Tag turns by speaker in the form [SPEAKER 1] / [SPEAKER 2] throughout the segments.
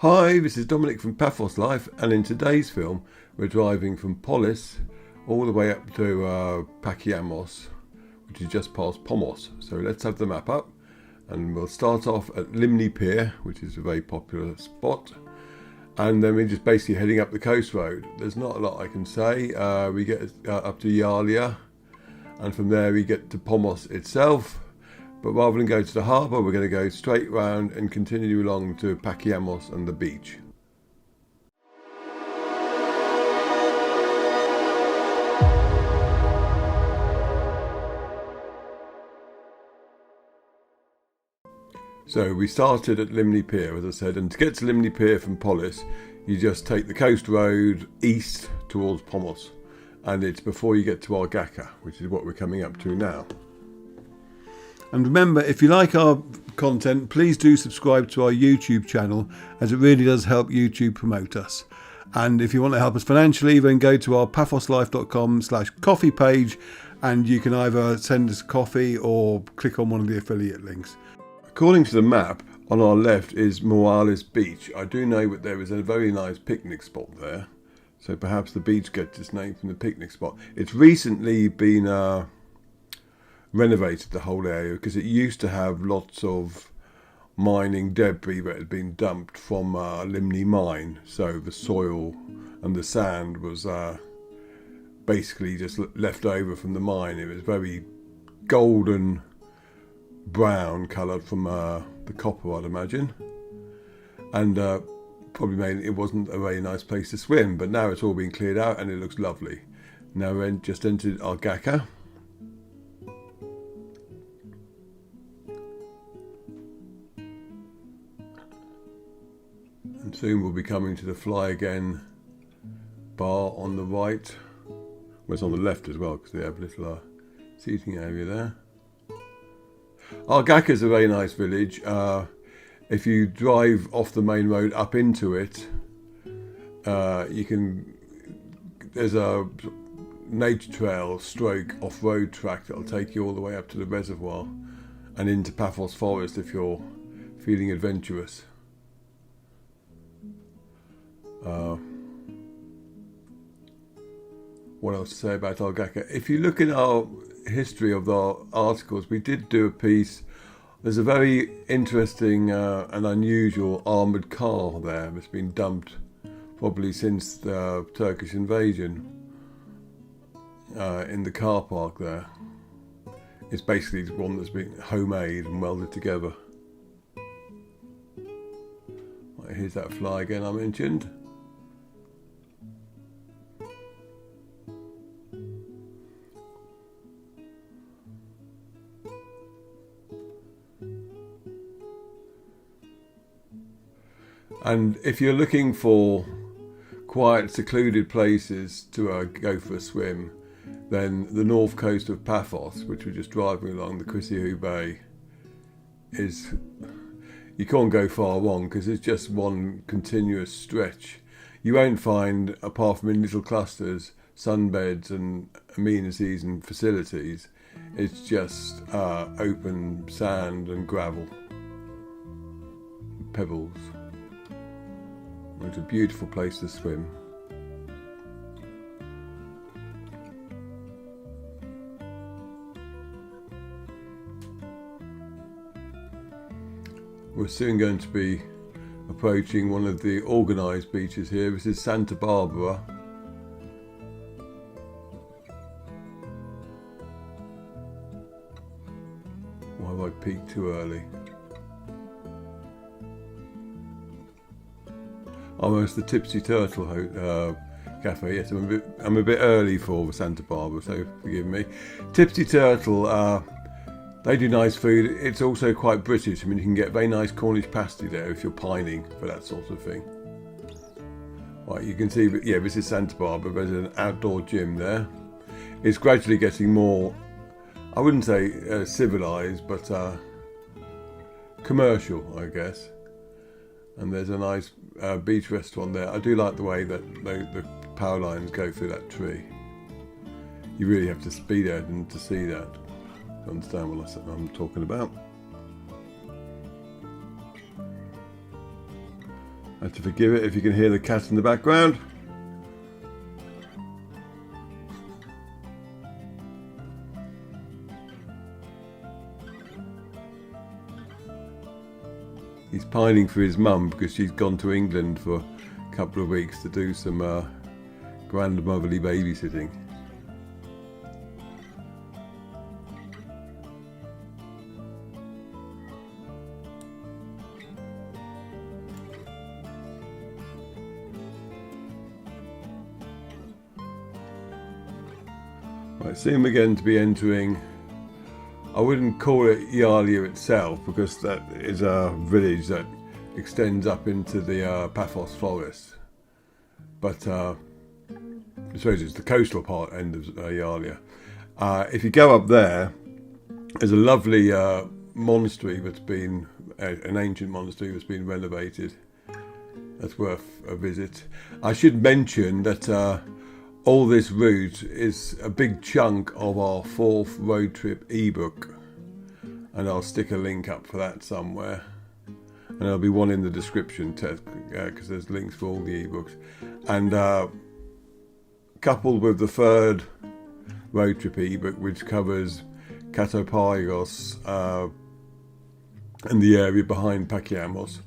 [SPEAKER 1] Hi, this is Dominic from Paphos Life, and in today's film we're driving from Polis all the way up to Pachyammos, which is just past Pomos. So let's have the map up, and we'll start off at Limni Pier, which is a very popular spot, and then we're just basically heading up the coast road. There's not a lot I can say. We get up to Gialia, and from there we get to Pomos itself. But rather than go to the harbour, we're going to go straight round and continue along to Pachyammos and the beach. So we started at Limni Pier, as I said, and to get to Limni Pier from Polis, you just take the coast road east towards Pomos, and it's before you get to Argaka, which is what we're coming up to now. And remember, if you like our content, please do subscribe to our YouTube channel, as it really does help YouTube promote us. And if you want to help us financially, then go to our paphoslife.com/coffee page, and you can either send us coffee or click on one of the affiliate links. According to the map, on our left is Morales Beach. I do know that there is a very nice picnic spot there, so perhaps the beach gets its name from the picnic spot. It's recently been renovated, the whole area, because it used to have lots of mining debris that had been dumped from Limni mine, so the soil and the sand was basically just left over from the mine. It was very golden brown coloured from the copper, I'd imagine, and probably made it wasn't a very nice place to swim, but now it's all been cleared out and it looks lovely. Now we're just entered Argaka. And soon we'll be coming to the Fly Again bar on the right. Well, it's on the left as well, because they have a little seating area there. Argaka is a very nice village. If you drive off the main road up into it, there's a nature trail stroke off-road track that'll take you all the way up to the reservoir and into Paphos forest if you're feeling adventurous. What else to say about Argaka? If you look in our history of our articles, we did do a piece. There's a very interesting and unusual armoured car there that's been dumped probably since the Turkish invasion in the car park there. It's basically one that's been homemade and welded together. Right, here's that Fly Again I mentioned. And if you're looking for quiet, secluded places to go for a swim, then the north coast of Paphos, which we're just driving along the Chrysiou Bay, you can't go far wrong, because it's just one continuous stretch. You won't find, apart from in little clusters, sunbeds and amenities and facilities. It's just open sand and gravel, pebbles. It's a beautiful place to swim. We're soon going to be approaching one of the organised beaches here. This is Santa Barbara. Why have I peaked too early? Almost the Tipsy Turtle cafe. Yes, I'm a bit early for Santa Barbara, so forgive me. Tipsy Turtle, they do nice food. It's also quite British. I mean, you can get very nice Cornish pasty there if you're pining for that sort of thing. Right, you can see, yeah, this is Santa Barbara. There's an outdoor gym there. It's gradually getting more, I wouldn't say civilised, but commercial, I guess. And there's a nice beach restaurant there. I do like the way that the power lines go through that tree. You really have to be there and to see that, to understand what I'm talking about. have to forgive it if you can hear the cat in the background. He's pining for his mum because she's gone to England for a couple of weeks to do some grandmotherly babysitting. Right, soon we're going to be entering, I wouldn't call it Gialia itself because that is a village that extends up into the Paphos forest. But I suppose it's the coastal end of Gialia. If you go up there, there's a lovely monastery that's been, an ancient monastery that's been renovated. That's worth a visit. I should mention that all this route is a big chunk of our 4th road trip ebook, and I'll stick a link up for that somewhere, and there'll be one in the description because there's links for all the ebooks. And coupled with the 3rd road trip ebook, which covers Paphos and the area behind Pachyammos,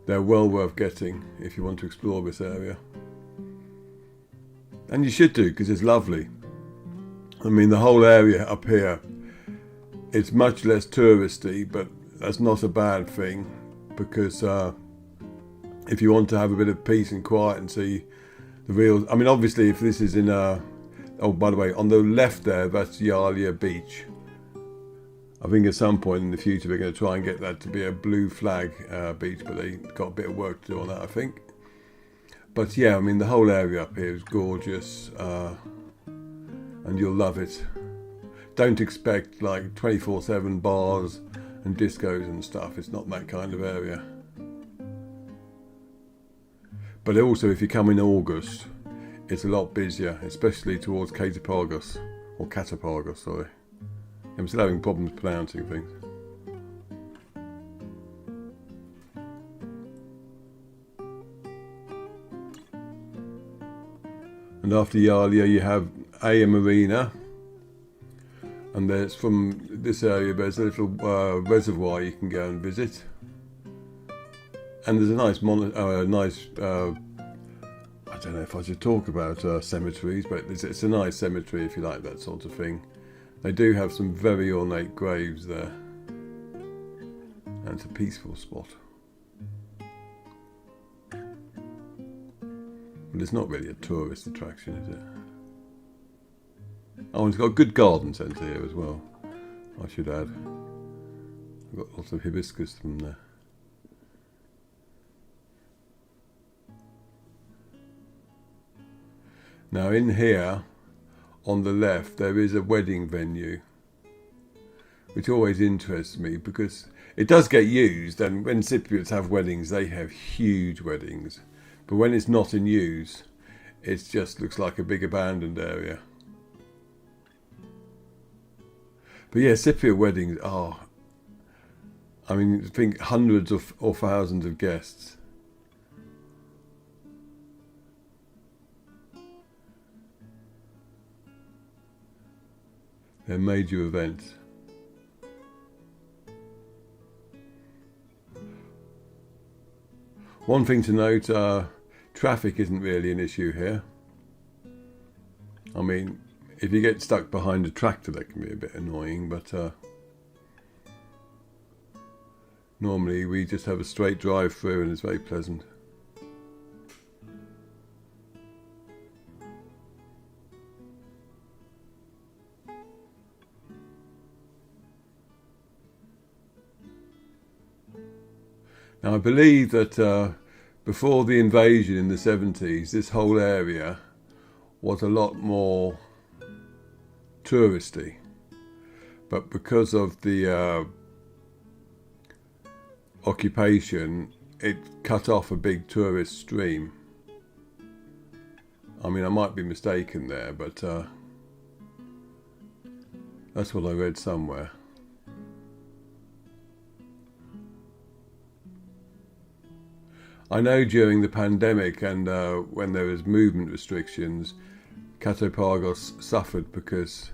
[SPEAKER 1] they're well worth getting if you want to explore this area. And you should do, because it's lovely. I mean, the whole area up here, it's much less touristy, but that's not a bad thing, because if you want to have a bit of peace and quiet and see the real... I mean, obviously, if this is in a... Oh, by the way, on the left there, that's Gialia Beach. I think at some point in the future we're going to try and get that to be a blue flag beach, but they've got a bit of work to do on that, I think. But yeah, I mean, the whole area up here is gorgeous, and you'll love it. Don't expect like 24/7 bars and discos and stuff. It's not that kind of area. But also, if you come in August, it's a lot busier, especially towards Katapagos, or Katapagos, sorry. I'm still having problems pronouncing things. And after Gialia you have Agia Marina, and there's, from this area there's a little reservoir you can go and visit, and there's a nice I don't know if I should talk about cemeteries, but it's a nice cemetery if you like that sort of thing. They do have some very ornate graves there, and it's a peaceful spot. But it's not really a tourist attraction, is it? Oh, and it's got a good garden centre here as well, I should add. I've got lots of hibiscus from there. Now in here, on the left, there is a wedding venue, which always interests me because it does get used, and when Cypriots have weddings, they have huge weddings. But when it's not in use, it just looks like a big abandoned area. But yeah, Cypriot weddings are, I mean, think hundreds or thousands of guests. They're major events. One thing to note, traffic isn't really an issue here. I mean, if you get stuck behind a tractor, that can be a bit annoying, but normally we just have a straight drive through and it's very pleasant. Now I believe that before the invasion in the 70s, this whole area was a lot more touristy, but because of the occupation, it cut off a big tourist stream. I mean, I might be mistaken there, but that's what I read somewhere. I know during the pandemic and when there was movement restrictions, Katopagos suffered because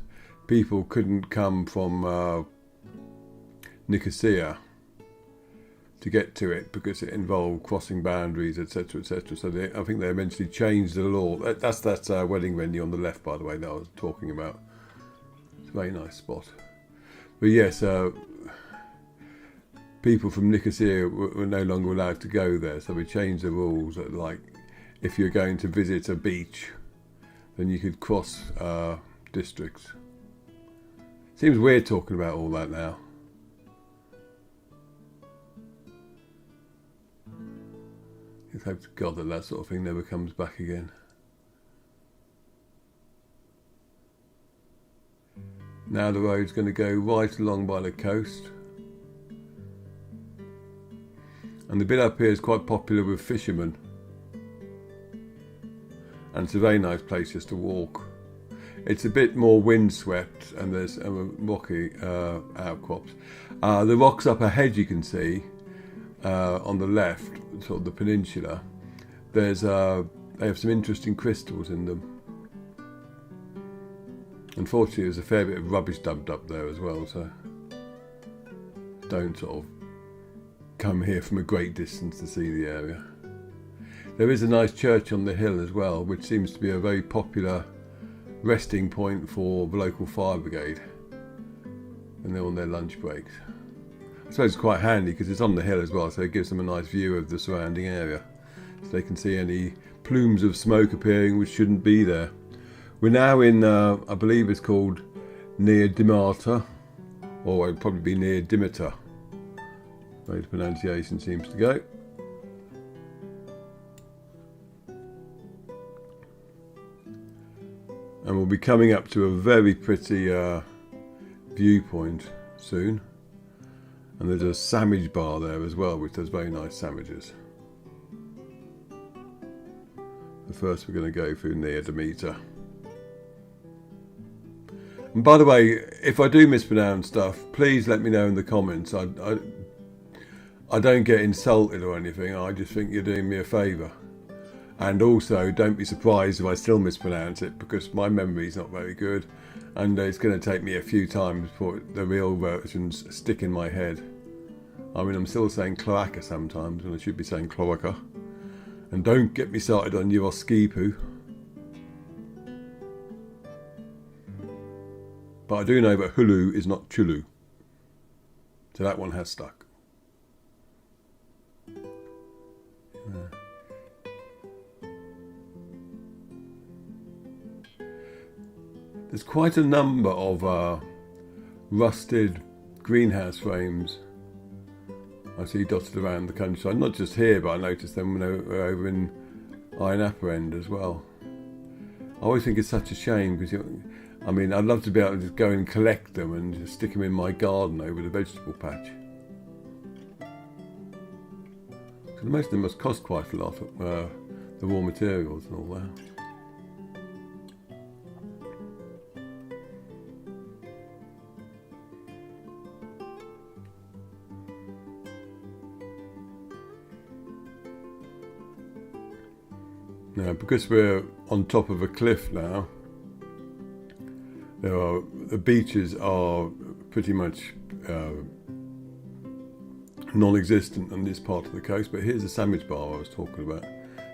[SPEAKER 1] people couldn't come from Nicosia to get to it because it involved crossing boundaries, etc., etc. So I think they eventually changed the law. That's that wedding venue on the left, by the way, that I was talking about. It's a very nice spot. But yes, people from Nicosia were no longer allowed to go there, so we changed the rules that, like, if you're going to visit a beach, then you could cross districts. Seems weird talking about all that now. Let's hope to God that that sort of thing never comes back again. Now the road's going to go right along by the coast. And the bit up here is quite popular with fishermen. And it's a very nice place just to walk. It's a bit more windswept and there's rocky outcrops. The rocks up ahead you can see on the left, sort of the peninsula. They have some interesting crystals in them. Unfortunately, there's a fair bit of rubbish dumped up there as well, so don't sort of come here from a great distance to see the area. There is a nice church on the hill as well, which seems to be a very popular resting point for the local fire brigade when they're on their lunch breaks. I suppose it's quite handy because it's on the hill as well, so it gives them a nice view of the surrounding area, so they can see any plumes of smoke appearing which shouldn't be there. We're now in, I believe it's called Nea Dimmata, or it would probably be Nea Dimmata. The way the pronunciation seems to go. And we'll be coming up to a very pretty viewpoint soon. And there's a sandwich bar there as well, which does very nice sandwiches. But first we're going to go through Nea Dimmata. And by the way, if I do mispronounce stuff, please let me know in the comments. I don't get insulted or anything, I just think you're doing me a favour. And also, don't be surprised if I still mispronounce it, because my memory's not very good, and it's going to take me a few times before the real versions stick in my head. I mean, I'm still saying cloaca sometimes, when I should be saying cloaca. And don't get me started on Euroskipu. But I do know that Hulu is not Chulu. So that one has stuck. There's quite a number of rusted greenhouse frames I see dotted around the countryside. Not just here, but I noticed them when they were over in Iron Upper End as well. I always think it's such a shame because, I mean, I'd love to be able to just go and collect them and just stick them in my garden over the vegetable patch. Because most of them must cost quite a lot, the raw materials and all that. Now, because we're on top of a cliff now, the beaches are pretty much non-existent on this part of the coast, but here's the sandwich bar I was talking about.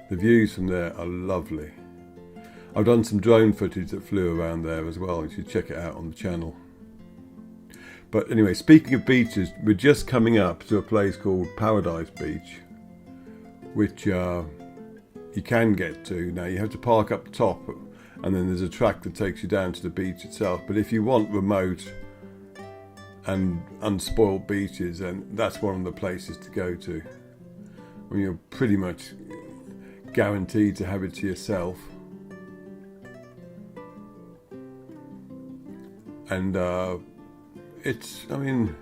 [SPEAKER 1] The views from there are lovely. I've done some drone footage that flew around there as well. You should check it out on the channel. But anyway, speaking of beaches, we're just coming up to a place called Paradise Beach, which you can get to. Now you have to park up top, and then there's a track that takes you down to the beach itself. But if you want remote and unspoiled beaches, then that's one of the places to go to, when you're pretty much guaranteed to have it to yourself. And it's, I mean,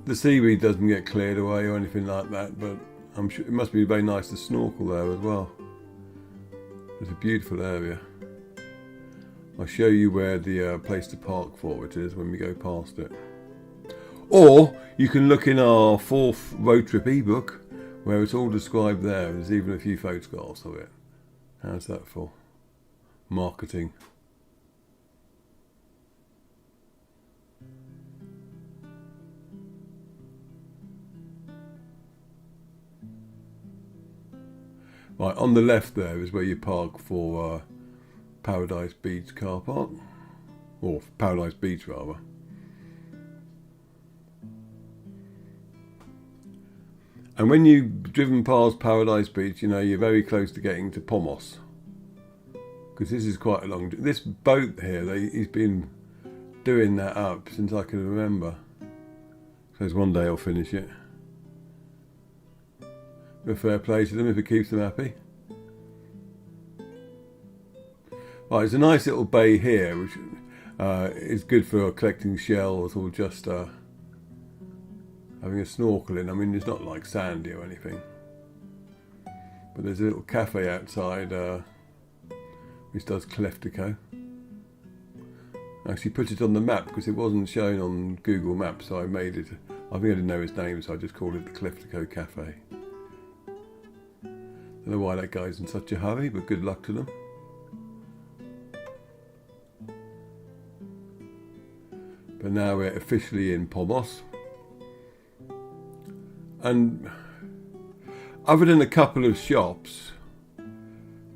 [SPEAKER 1] the seaweed doesn't get cleared away or anything like that, but I'm sure it must be very nice to snorkel there as well. It's a beautiful area. I'll show you where the place to park for it is when we go past it. Or you can look in our 4th road trip ebook where it's all described there. There's even a few photographs of it. How's that for marketing? Right, on the left there is where you park for Paradise Beach car park, or Paradise Beach rather. And when you've driven past Paradise Beach, you know you're very close to getting to Pomos, because this is quite a long. This boat here, he's been doing that up since I can remember. So one day I'll finish it. A fair play to them if it keeps them happy. Right, it's a nice little bay here, which is good for collecting shells or just having a snorkel in. I mean, it's not like sandy or anything. But there's a little cafe outside which does Kleftico. I actually put it on the map because it wasn't shown on Google Maps, so I made it. I think I didn't know his name, so I just called it the Kleftico Cafe. I don't know why that guy's in such a hurry, but good luck to them. But now we're officially in Pomos. And other than a couple of shops,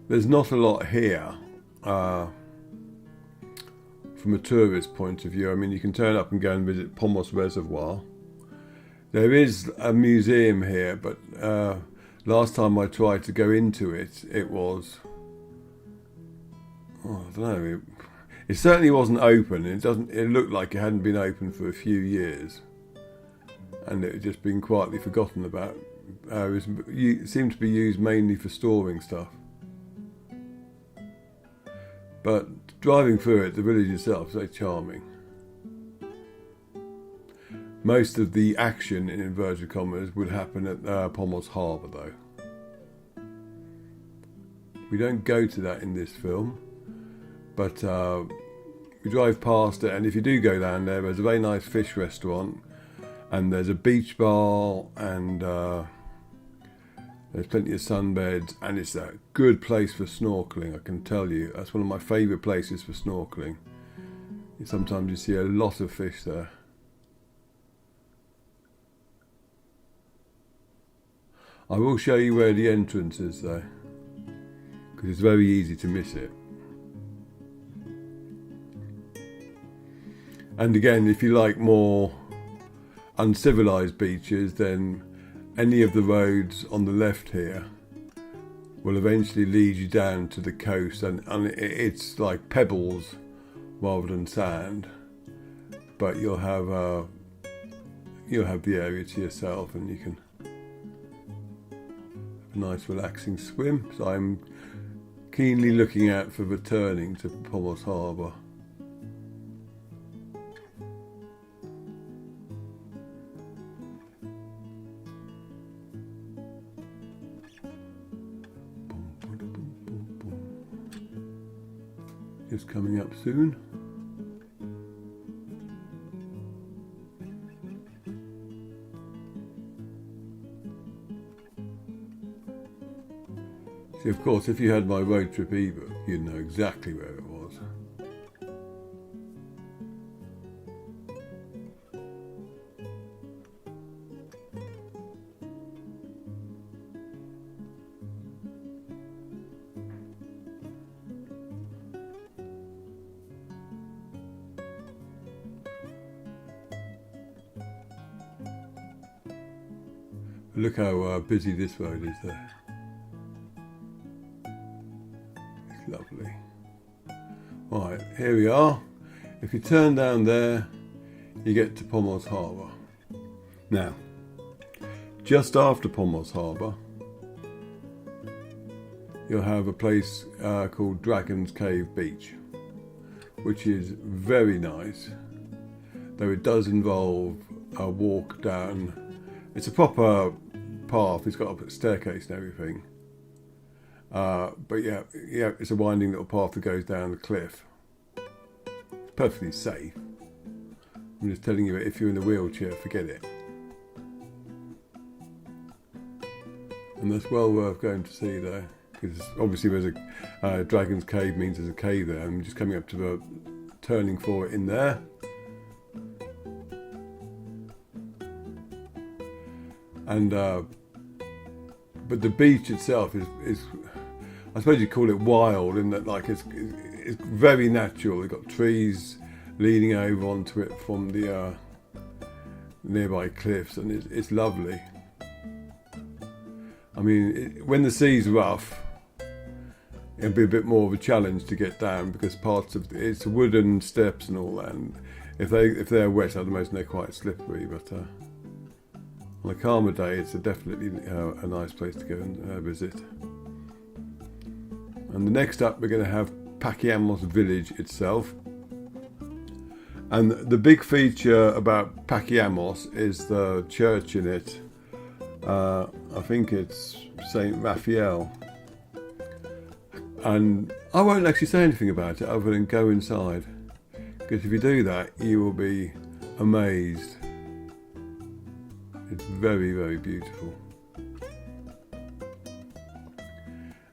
[SPEAKER 1] there's not a lot here from a tourist point of view. I mean, you can turn up and go and visit Pomos Reservoir. There is a museum here, but last time I tried to go into it, it was, I don't know, it certainly wasn't open. It looked like it hadn't been open for a few years, and it had just been quietly forgotten about. It seemed to be used mainly for storing stuff. But driving through it, the village itself is very charming. Most of the action, in inverted commas, would happen at Pomos Harbour, though. We don't go to that in this film, but we drive past it, and if you do go down there, there's a very nice fish restaurant, and there's a beach bar, and there's plenty of sunbeds, and it's a good place for snorkeling, I can tell you. That's one of my favourite places for snorkeling. Sometimes you see a lot of fish there. I will show you where the entrance is though, because it's very easy to miss it. And again, if you like more uncivilized beaches, then any of the roads on the left here will eventually lead you down to the coast, and it's like pebbles rather than sand, but you'll have the area to yourself, and you can a nice relaxing swim. So I'm keenly looking out for returning to Pomos Harbour. Just coming up soon. See, of course, if you had my road trip ebook, you'd know exactly where it was. Look how busy this road is there. Lovely. Right, here we are. If you turn down there, you get to Pomos Harbour. Now, just after Pomos Harbour, you'll have a place called Dragon's Cave Beach, which is very nice, though it does involve a walk down. It's a proper path, it's got a staircase and everything. But yeah, it's a winding little path that goes down the cliff. It's perfectly safe. I'm just telling you, if you're in a wheelchair, forget it. And that's well worth going to see there, because obviously there's a Dragon's Cave means there's a cave there, and we're just coming up to the turning for it in there. And but the beach itself is I suppose you call it wild, in that like it's very natural. You've got trees leaning over onto it from the nearby cliffs, and it's lovely. I mean, when the sea's rough, it'll be a bit more of a challenge to get down, because parts of it's wooden steps and all that, and if they're wet, I'd imagine they're quite slippery. But on a calmer day, it's definitely a nice place to go and visit. And the next up, we're going to have Pachyammos village itself. And the big feature about Pachyammos is the church in it. I think it's Saint Raphael. And I won't actually say anything about it other than go inside, because if you do that, you will be amazed. It's very, very beautiful.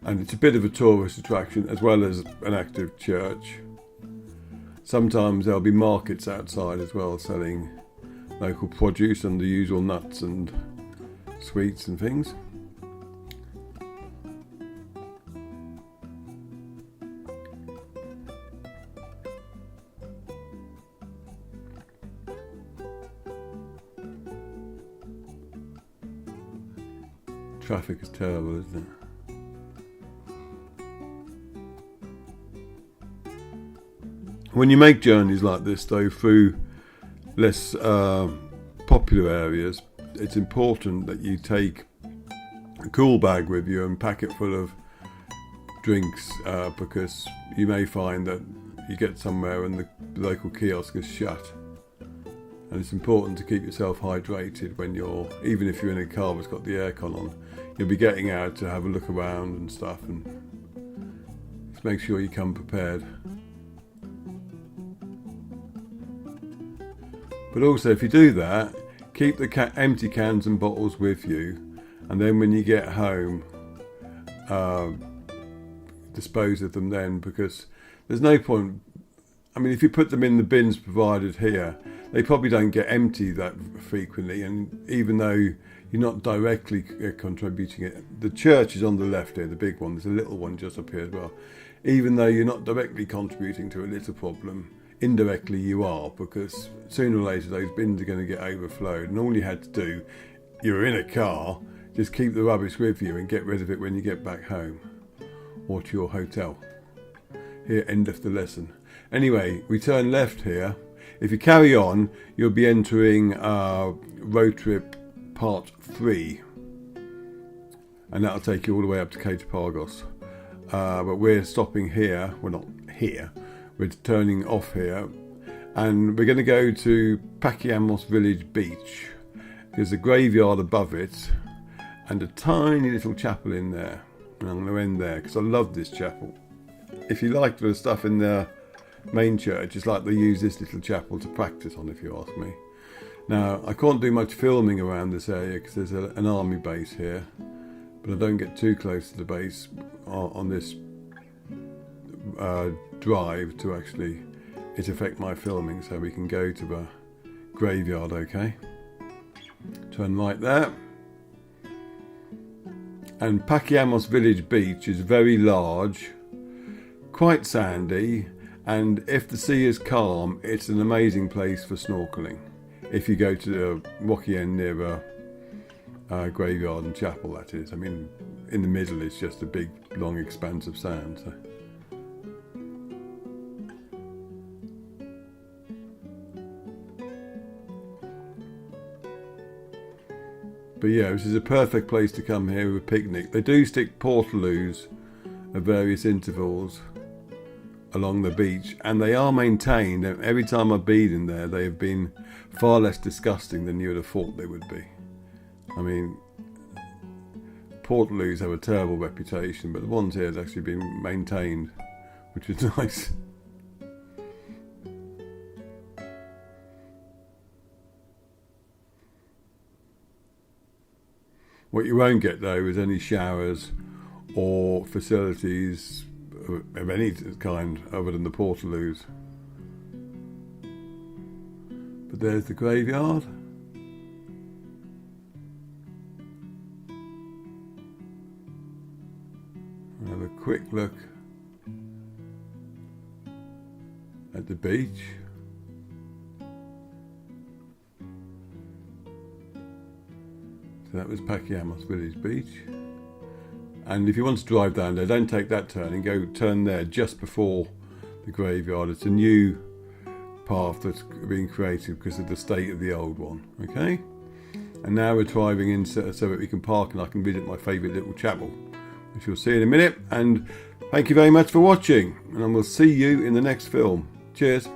[SPEAKER 1] And it's a bit of a tourist attraction as well as an active church. Sometimes there'll be markets outside as well, selling local produce and the usual nuts and sweets and things. Traffic is terrible, isn't it? When you make journeys like this, though, through less popular areas, it's important that you take a cool bag with you and pack it full of drinks, because you may find that you get somewhere and the local kiosk is shut. And it's important to keep yourself hydrated when even if you're in a car that's got the aircon on, you'll be getting out to have a look around and stuff, and just make sure you come prepared. But also, if you do that, keep the empty cans and bottles with you, and then when you get home, dispose of them then, because there's no point. I mean, if you put them in the bins provided here, they probably don't get empty that frequently, and even though you're not directly contributing it, the church is on the left here, the big one, there's a little one just up here as well. Even though you're not directly contributing to a litter problem, indirectly you are, because sooner or later those bins are going to get overflowed, and all you had to do, you were in a car, just keep the rubbish with you and get rid of it when you get back home or to your hotel. Here, end of the lesson. Anyway, we turn left here. If you carry on, you'll be entering road trip part 3, and that'll take you all the way up to Paphos. But we're stopping here. We're not here. We're turning off here, and we're going to go to Pachyammos village beach. There's a graveyard above it and a tiny little chapel in there, and I'm going to end there because I love this chapel. If you like the stuff in the main church, it's like they use this little chapel to practice on, if you ask me. Now, I can't do much filming around this area because there's an army base here, but I don't get too close to the base on this drive to actually affect my filming, so we can go to the graveyard. Okay, turn right there. And Pachyammos village beach is very large, quite sandy, and if the sea is calm, it's an amazing place for snorkeling. If you go to the rocky end near the graveyard and chapel, that is. I mean, in the middle is just a big, long expanse of sand. So. But yeah, this is a perfect place to come here with a picnic. They do stick portaloos at various intervals along the beach, and they are maintained. Every time I've been in there, they have been far less disgusting than you would have thought they would be. I mean, portaloos have a terrible reputation, but the ones here have actually been maintained, which is nice. What you won't get though is any showers or facilities of any kind other than the portaloos. But there's the graveyard. Have a quick look at the beach. So that was Pachyammos Village Beach. And if you want to drive down there, don't take that turning, go turn there just before the graveyard. It's a new path that's being created because of the state of the old one, okay? And now we're driving in so that we can park and I can visit my favourite little chapel, which you'll see in a minute. And thank you very much for watching, and I will see you in the next film. Cheers.